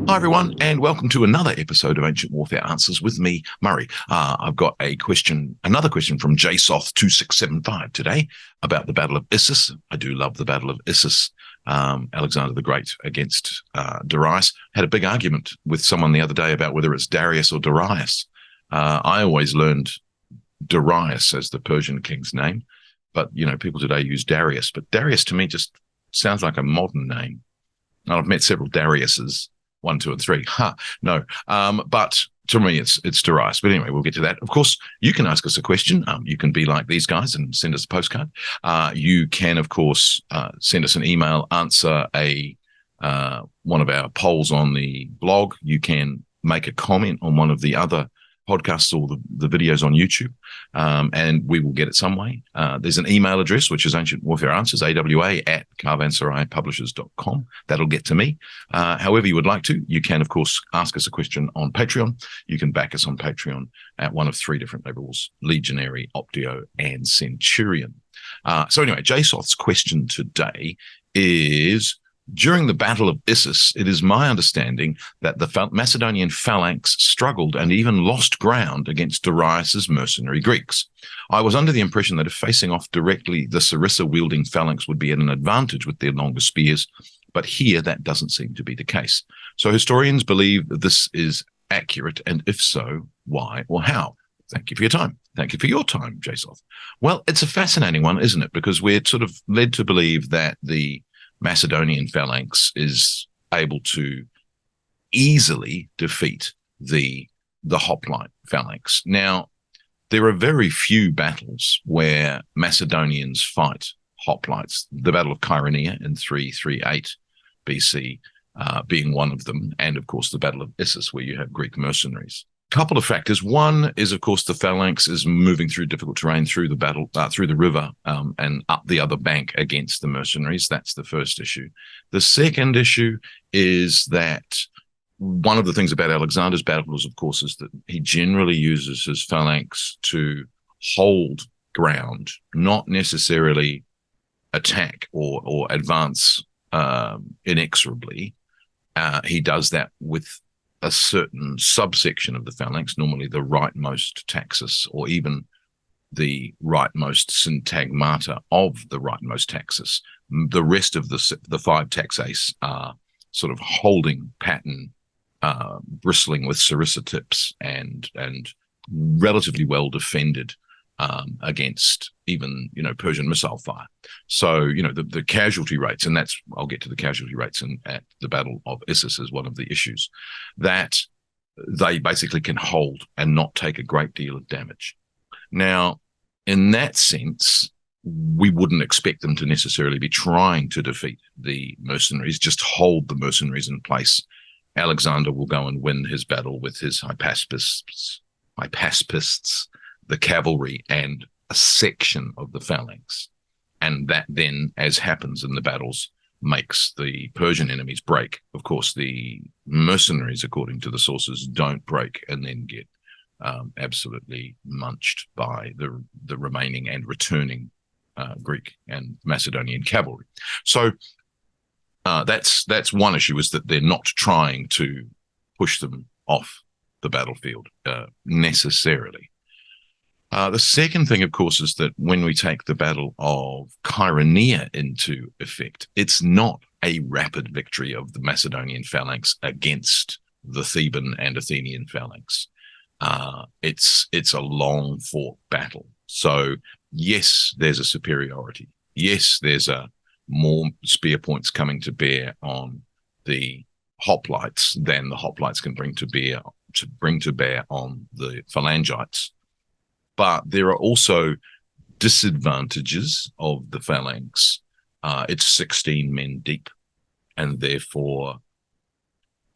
Hi, everyone, and welcome to another episode of Ancient Warfare Answers with me, Murray. I've got another question from Jsoth 2675 today about the Battle of Issus. I do love the Battle of Issus. Alexander the Great against Darius. Had a big argument with someone the other day about whether it's Darius or Darius. I always learned Darius as the Persian king's name, but, people today use Darius. But Darius to me just sounds like a modern name. And I've met several Dariuses. 1, 2, and 3. No. But to me, it's Darius. But anyway, we'll get to that. Of course, you can ask us a question. You can be like these guys and send us a postcard. You can, of course, send us an email, answer one of our polls on the blog. You can make a comment on one of the other podcasts or the videos on YouTube, and we will get it some way. There's an email address, which is Ancient Warfare Answers, AWA@caravanserai.publishers.com. That'll get to me. However you would like to, you can, of course, ask us a question on Patreon. You can back us on Patreon at one of 3 different levels: Legionary, Optio, and Centurion. So anyway, Jsoth's question today is: during the Battle of Issus, it is my understanding that the Macedonian phalanx struggled and even lost ground against Darius's mercenary Greeks. I was under the impression that if facing off directly, the sarrisa-wielding phalanx would be at an advantage with their longer spears, but here that doesn't seem to be the case. So historians believe that this is accurate, and if so, why or how? Thank you for your time. Thank you for your time, Jsoth. Well, it's a fascinating one, isn't it? Because we're sort of led to believe that the Macedonian phalanx is able to easily defeat the hoplite phalanx. Now, there are very few battles where Macedonians fight hoplites. The Battle of Chaeronea in 338 BC being one of them, and of course the Battle of Issus, where you have Greek mercenaries. Couple of factors. One is, of course, the phalanx is moving through difficult terrain through the battle, through the river, and up the other bank against the mercenaries. That's the first issue. The second issue is that one of the things about Alexander's battles, of course, is that he generally uses his phalanx to hold ground, not necessarily attack or advance inexorably. He does that with a certain subsection of the phalanx, normally the rightmost taxis, or even the rightmost syntagmata of the rightmost taxis. The rest of the 5 taxae are sort of holding pattern, bristling with sarissa tips and relatively well defended against even, Persian missile fire. So, the casualty rates, and I'll get to the casualty rates at the Battle of Issus as one of the issues, that they basically can hold and not take a great deal of damage. Now, in that sense, we wouldn't expect them to necessarily be trying to defeat the mercenaries, just hold the mercenaries in place. Alexander will go and win his battle with his hypaspists, the cavalry, and a section of the phalanx. And that then, as happens in the battles, makes the Persian enemies break. Of course, the mercenaries, according to the sources, don't break and then get absolutely munched by the remaining and returning Greek and Macedonian cavalry. So that's one issue, is that they're not trying to push them off the battlefield necessarily. The second thing, of course, is that when we take the Battle of Chaeronea into effect, it's not a rapid victory of the Macedonian phalanx against the Theban and Athenian phalanx. It's a long fought battle. So yes, there's a superiority. Yes, there's more spear points coming to bear on the hoplites than the hoplites can bring to bear on the phalangites. But there are also disadvantages of the phalanx. It's 16 men deep, and therefore,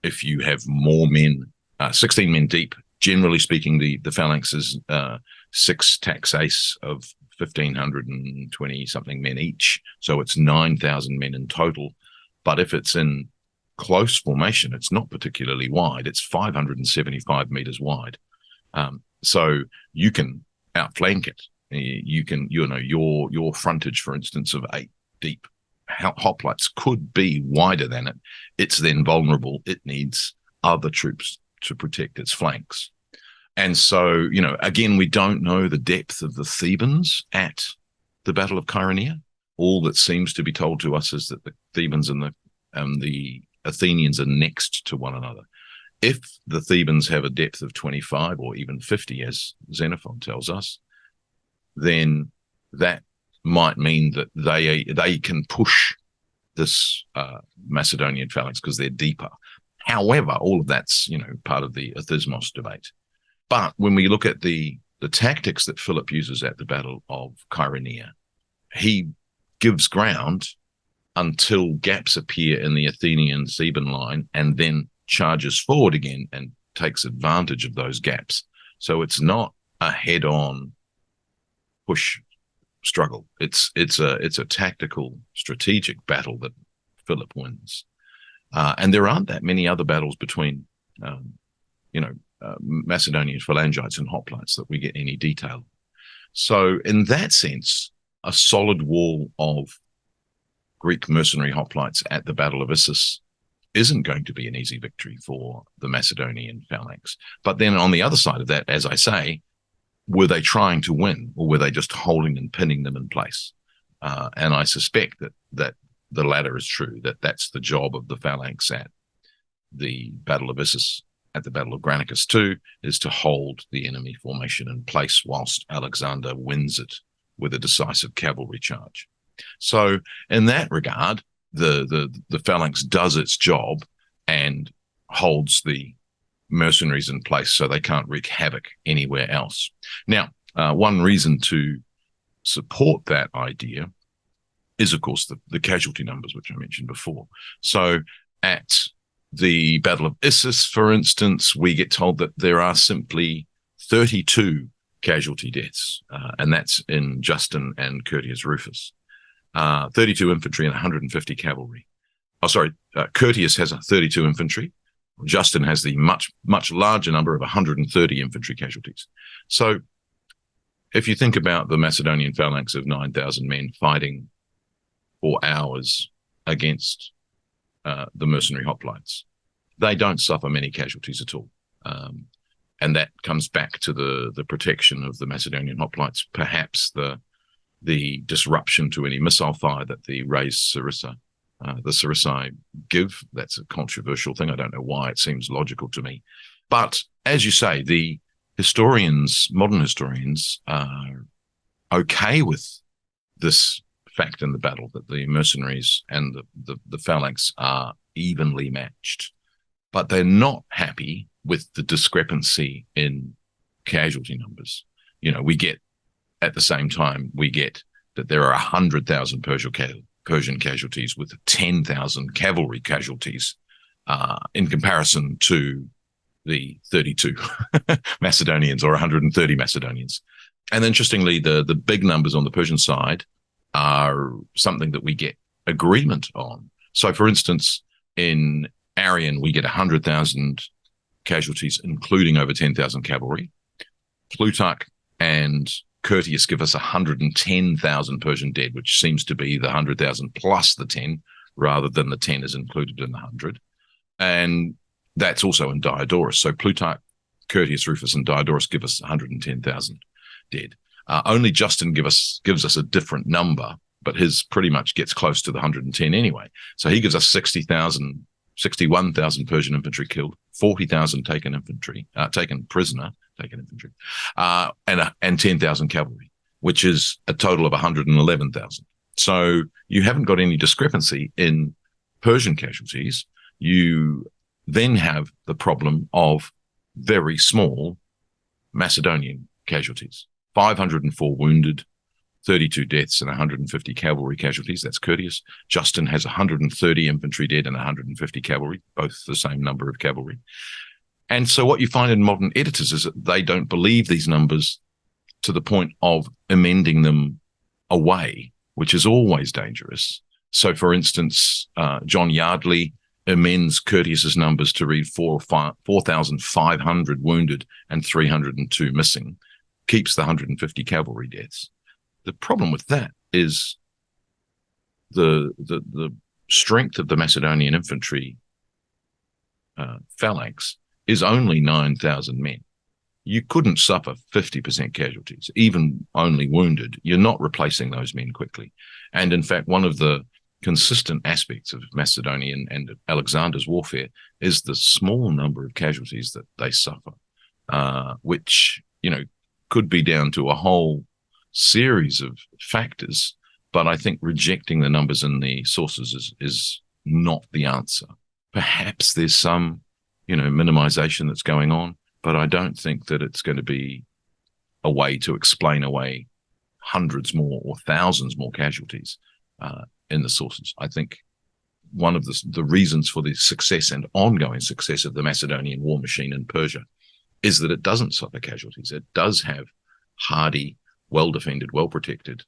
if you have more men, 16 men deep, generally speaking, the phalanx is 6 taxae of 1,520-something men each, so it's 9,000 men in total. But if it's in close formation, it's not particularly wide. It's 575 meters wide. So you can outflank it. You can, your frontage, for instance, of 8 deep hoplites could be wider than it. It's then vulnerable. It needs other troops to protect its flanks. And so, again, we don't know the depth of the Thebans at the Battle of Chaeronea. All that seems to be told to us is that the Thebans and the Athenians are next to one another. If the Thebans have a depth of 25 or even 50, as Xenophon tells us, then that might mean that they can push this Macedonian phalanx because they're deeper. However, all of that's part of the Athysmos debate. But when we look at the tactics that Philip uses at the Battle of Chaeronea, he gives ground until gaps appear in the Athenian-Theban line and then charges forward again and takes advantage of those gaps. So it's not a head-on push struggle. It's a tactical, strategic battle that Philip wins. And there aren't that many other battles between, Macedonian phalangites and hoplites that we get any detail. So in that sense, a solid wall of Greek mercenary hoplites at the Battle of Issus isn't going to be an easy victory for the Macedonian phalanx. But then on the other side of that, as I say, were they trying to win, or were they just holding and pinning them in place? And I suspect that the latter is true, that that's the job of the phalanx at the Battle of Issus, at the Battle of Granicus too, is to hold the enemy formation in place whilst Alexander wins it with a decisive cavalry charge. So in that regard, the phalanx does its job and holds the mercenaries in place so they can't wreak havoc anywhere else. Now, one reason to support that idea is, of course, the casualty numbers, which I mentioned before. So at the Battle of Issus, for instance, we get told that there are simply 32 casualty deaths, and that's in Justin and Curtius Rufus. 32 infantry and 150 cavalry. Curtius has 32 infantry. Justin has the much, much larger number of 130 infantry casualties. So if you think about the Macedonian phalanx of 9,000 men fighting for hours against the mercenary hoplites, they don't suffer many casualties at all. And that comes back to the protection of the Macedonian hoplites, perhaps the disruption to any missile fire that the raised sarissa, the sarissai give. That's a controversial thing. I don't know why. It seems logical to me. But as you say, the modern historians are okay with this fact in the battle, that the mercenaries and the phalanx are evenly matched. But they're not happy with the discrepancy in casualty numbers. At the same time, we get that there are 100,000 Persian casualties with 10,000 cavalry casualties in comparison to the 32 Macedonians or 130 Macedonians. And interestingly, the big numbers on the Persian side are something that we get agreement on. So, for instance, in Arrian, we get 100,000 casualties, including over 10,000 cavalry. Plutarch and Curtius give us 110,000 Persian dead, which seems to be the 100,000 plus the 10, rather than the 10 is included in the 100. And that's also in Diodorus. So Plutarch, Curtius, Rufus, and Diodorus give us 110,000 dead. Only Justin gives us a different number, but his pretty much gets close to the 110 anyway. So he gives us 61,000 Persian infantry killed, 40,000 taken prisoner, and 10,000 cavalry, which is a total of 111,000. So you haven't got any discrepancy in Persian casualties. You then have the problem of very small Macedonian casualties. 504 wounded, 32 deaths, and 150 cavalry casualties. That's Curtius. Justin has 130 infantry dead and 150 cavalry, both the same number of cavalry. And so what you find in modern editors is that they don't believe these numbers to the point of amending them away, which is always dangerous. So, for instance, John Yardley amends Curtius's numbers to read 4,500 wounded and 302 missing, keeps the 150 cavalry deaths. The problem with that is the strength of the Macedonian infantry phalanx is only 9,000 men. You couldn't suffer 50% casualties, even only wounded. You're not replacing those men quickly. And in fact, one of the consistent aspects of Macedonian and Alexander's warfare is the small number of casualties that they suffer, which, could be down to a whole series of factors. But I think rejecting the numbers in the sources is not the answer. Perhaps there's some, minimization that's going on, but I don't think that it's going to be a way to explain away hundreds more or thousands more casualties in the sources. I think one of the reasons for the success and ongoing success of the Macedonian war machine in Persia is that it doesn't suffer casualties. It does have hardy, well-defended, well-protected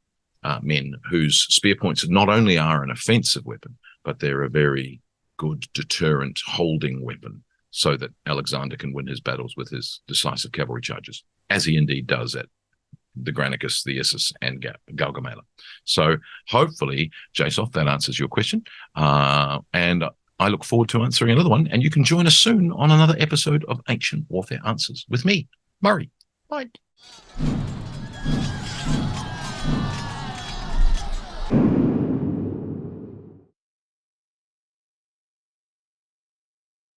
men whose spear points not only are an offensive weapon, but they're a very good deterrent holding weapon, so that Alexander can win his battles with his decisive cavalry charges, as he indeed does at the Granicus, the Issus, and Gaugamela. So hopefully, Jsoth, that answers your question. And I look forward to answering another one. And you can join us soon on another episode of Ancient Warfare Answers with me, Murray. Bye.